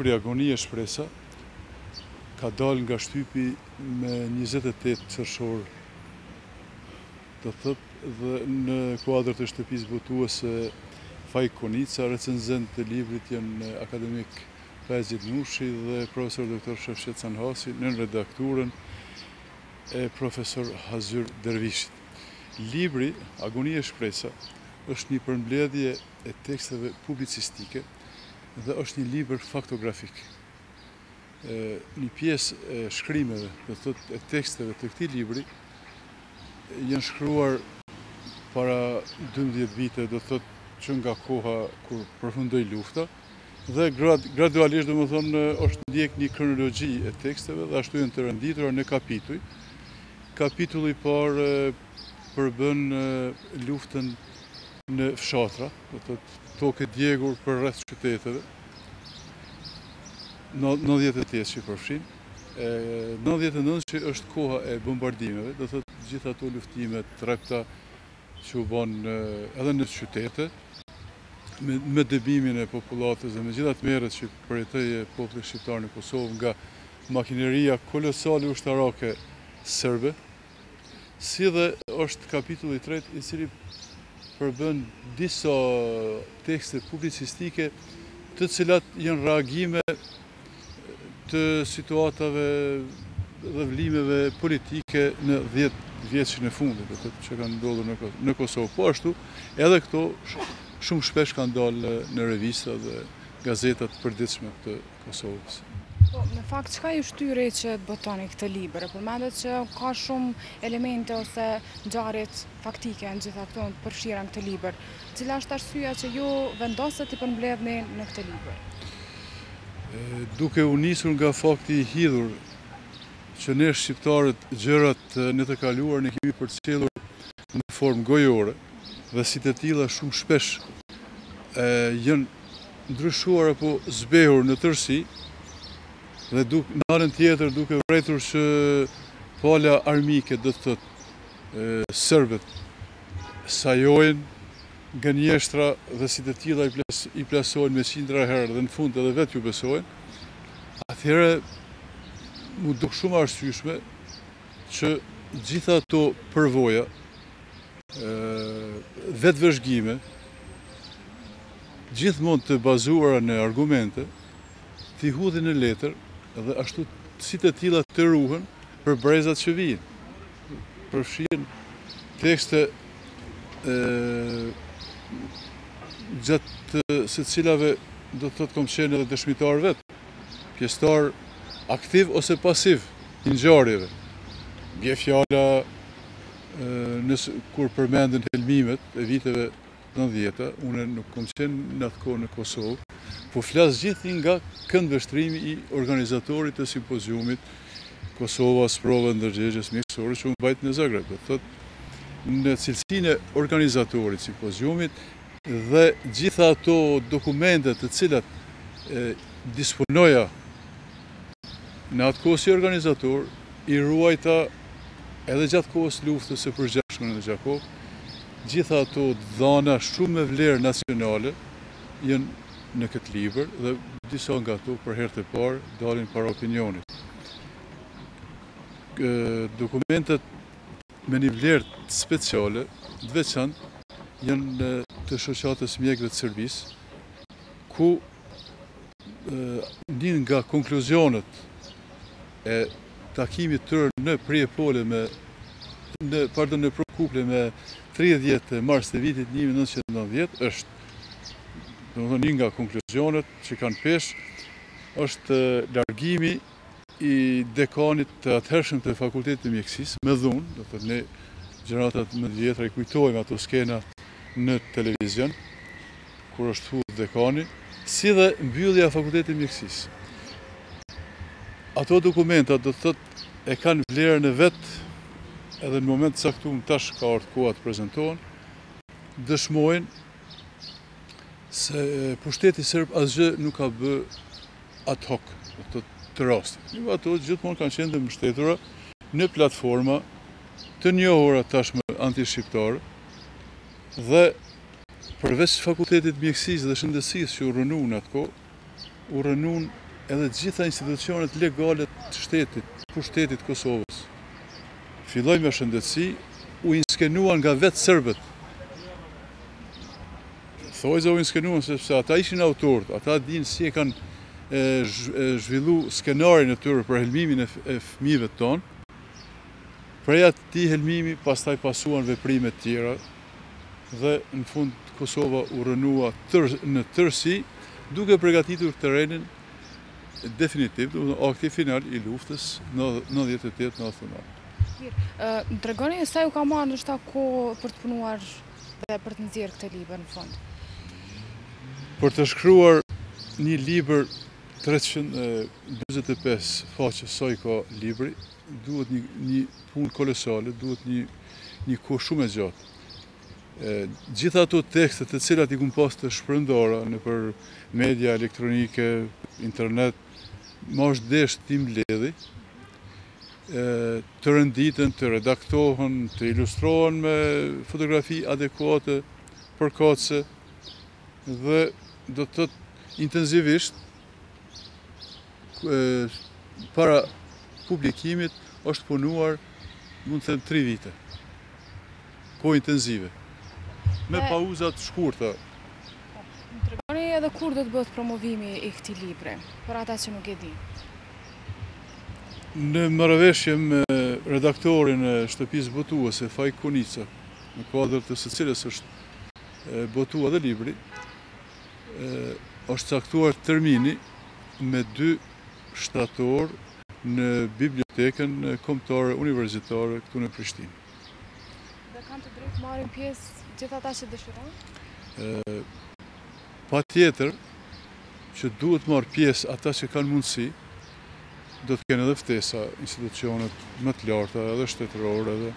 libri Agoni e shpresa ka dalë nga shtypi me 28 qershor, do thot, dhe në kuadër të shtëpisë botuese Fajk Konica. Recenzent të librit janë akademik Pezit Nushi dhe profesor doktor Shefqet Sanhasi, në redakturën e profesor Hazyr Dervishit. Libri Agoni e shpresa është një përmbledhje e teksteve publicistike dhe është një libër faktografik. Një pjesë e shkrimeve, do thot, e teksteve të këtij libri janë shkruar para 12 vite, do thot, që nga koha kur përfundoi lufta, dhe gradualisht, do më thonë, është ndjek një kronologji e teksteve dhe ashtu janë të renditura në kapituj. Kapitulli i parë përbën luftën në fshatra, do thot, tokë djegur për rreth qyteteve, 98 që përfshin, 99 që është koha e bombardimeve, do thot, gjitha ato luftimet trepta që u bën edhe në qytete, me dëbimin e popullatës dhe me gjitha të merret që përjetoi populli shqiptar në Kosovë nga makineria kolosale ushtarake serbe, si dhe është kapitulli i tretë, i cili përbën disa tekste publicistike të cilat janë reagime të situatave dhe vlimeve politike në 10 vjetësin e fundit që kanë ndodhur në Kosovë. Po ashtu, edhe këto shumë shpesh kanë dalë në revista dhe gazetat përditshme të Kosovës. Po, në fakt, çka ju shtyri që të botoni këtë libër? Përmendet që ka shumë elemente ose ngjarjet faktike në gjitha këto të përfshira në këtë libër. Cila është arsyeja që ju vendosët të përmbledhni në këtë libër? Duke u nisur nga fakti i hidhur që ne shqiptarët gjërat në të kaluar ne kemi përcjellur në formë gojore dhe si të tilla shumë shpesh janë ndryshuar apo zbehur në tërësi, dhe në anën tjetër duke vërejtur që pala armike, do të thotë, serbët sajojnë gënjeshtra dhe si të tilla i plasojnë me qindra herë dhe në fund edhe vetë ju besojnë, atëherë mu duk shumë arsyeshme që gjitha ato përvoja, vetëvëzhgime, gjithmonë të bazuara në argumente, t'i hudhin në letër dhe ashtu si të tilla të ruhen për brezat që vijnë. Përfshin tekste gjatë se cilave do të thotë kom qenë edhe dëshmitar vetë, pjesëtar aktiv ose pasiv i ngjarjeve. Bie fjala kur përmenden helmimet e viteve 90-ta, unë nuk kom qenë në atë kohë në Kosovë, po flas gjithë nga këndvështrimi i organizatorit të simpoziumit Kosova sprova ndërgjegjes mjekësore që u mbajt në Zagreb. Do thotë, në cilësinë e organizatorit simpoziumit dhe gjitha ato dokumente të cilat disponoja në atë kohë si organizator, i ruajta edhe gjatë kohës luftës së përgjithshme në Gjakov, gjitha ato dhëna shumë me vlerë nacionale janë në këtë libër dhe disa nga ato për herë të parë dalin para opinionit. Dokumentet me një vlerë speciale, të veçantë, janë të shoqatës mjekëve të Serbisë, ku një nga konkluzionet e takimit tërë në Prijepole në Prokuple me 30 mars të vitit 1990 është, domethënë, një nga konkluzionet që kanë pesh është largimi i dekanit të atëhershëm të Fakultetit të Mjekësisë me dhunë, do të thotë ne gjeneratat më të vjetra i kujtojmë ato skena në televizion kur është hudhur dekani, si dhe mbyllja e Fakultetit të Mjekësisë. Ato dokumenta, do të thotë, e kanë vlerën e vet, edhe në moment të caktuar tash ka ardhur koha të prezantohen, dëshmojnë se pushteti serb asgjë nuk ka bë ad hoc, do të thotë, të rastit. Ato gjithmonë kanë qenë të mbështetura në platforma të njohura tashmë anti-shqiptare dhe përveç Fakultetit Mjekësisë dhe Shëndetësisë që u rënuan atë kohë, u rënuan edhe gjitha institucionet legale të shtetit, pushtetit Kosovës. Filloj me shëndetësi, u inskenuan nga vetë serbët. Thojza u inskenuan sepse ata ishin autorët, ata dinë si e kanë zhvillu skenarin e tyre për helmimin e fëmijëve tonë. Prej atij helmimi, pastaj pasuan veprime të tjera dhe në fund Kosova u rënua në tërësi, duke përgatitur terrenin definitiv, akti final i luftës 98-99. Më tregoni sa ju ka marrë ndoshta kohë për të punuar dhe për të nxjerrë këtë libër në fund? Për të shkruar një libër 345 faqe sa i ka libri, duhet një punë kolosale, duhet një kohë shumë e gjatë. Gjitha ato tekstet të cilat i kumë pas të shpërndara në për media elektronike, internet, ma është desh tim ledhi, të rënditën, të redaktohen, të ilustrohen me fotografi adekuate, përkatëse, dhe do të tëtë intenzivisht, para publikimit është punuar, mund të them 3 vite, kohë intenzive, me pauzat shkurta. Më tregoni edhe kur do të bëhet promovimi i këtij libri, për ata që nuk e dinë? Në marrëveshje me redaktorin e shtëpisë botuese, Fajk Konica, në kuadër të së cilës është botua dhe libri, është caktuar termini me 2 shtator në bibliotekën kombëtare universitare këtu në Prishtinë. Dhe kanë të drejtë marrin pjesë gjithë ata që dëshirojnë? Patjetër që duhet marrë pjesë ata që kanë mundësi, do të kenë edhe ftesa institucionet më të larta, edhe shtetërore, edhe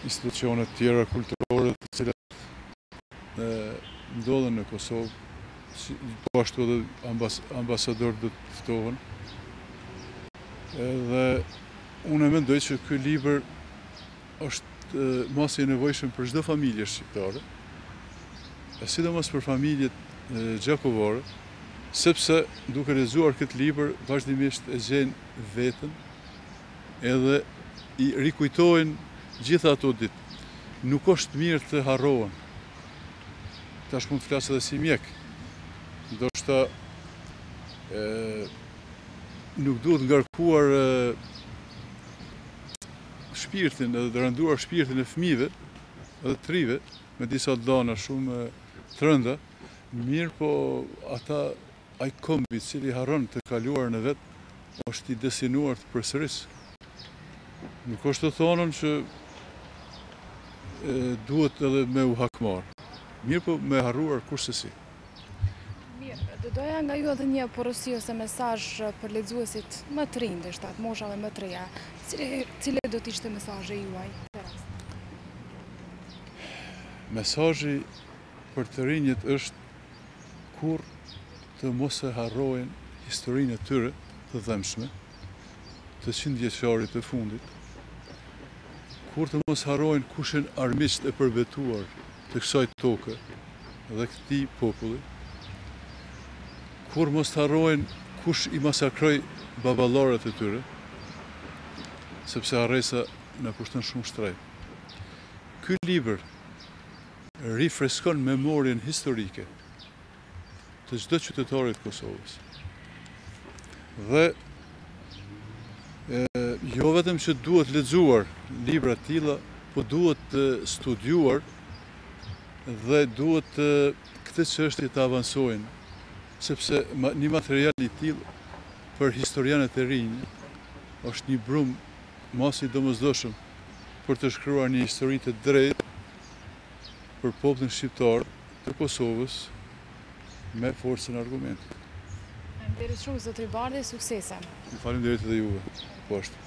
institucionet tjera kulturore të cilat ndodhen në Kosovë, po ashtu edhe ambasador do të ftohen. Dhe unë mendoj që ky libër është masi i nevojshëm për çdo familje shqiptare, e sidomos për familjet gjakovare, sepse duke lexuar këtë libër vazhdimisht e gjenë veten edhe i rikujtojnë gjitha ato ditë. Nuk është mirë të harrohen. Tash mund të flas edhe si mjek. Ndoshta nuk duhet ngarkuar shpirtin edhe të rënduar shpirtin e fëmijëve edhe të rive me disa dhëna shumë të rënda, mirë po ai kombi cili harron të kaluarën e vet është i destinuar të përsërisë. Nuk është të thonën që duhet edhe me u hakmar. Mirë po me harruar kurse si. Mirë, do doja nga ju edhe një porosi ose mesazh për lexuesit më të rinj, ndoshta të moshave më të reja. Cili do të ishte mesazhi juaj këtë rast? Mesazhi për të rinjët është kur të mos e harrojnë historinë e tyre të dhëmshme, të 100 vjeçarit të fundit, kur të mos harrojnë kush janë armiqtë e përbetuar të kësaj toke dhe këtij populli, kur mos të harrojnë kush i masakroi baballarët e tyre, sepse harresa na kushton shumë shtrejt. Ky libër rifreskon memorien historike të çdo qytetarit të Kosovës. Dhe jo vetëm që duhet lexuar libra të tilla, po duhet studiuar dhe duhet këtë çështje të avansojnë, sepse një material i tillë për historianët e rinj është një brum masi domosdoshëm për të shkruar një histori të drejtë për popullin shqiptar të Kosovës me forcën e argumentit. Faleminderit shumë zotëri Bardhi, suksese. Faleminderit edhe juve. Po ashtu.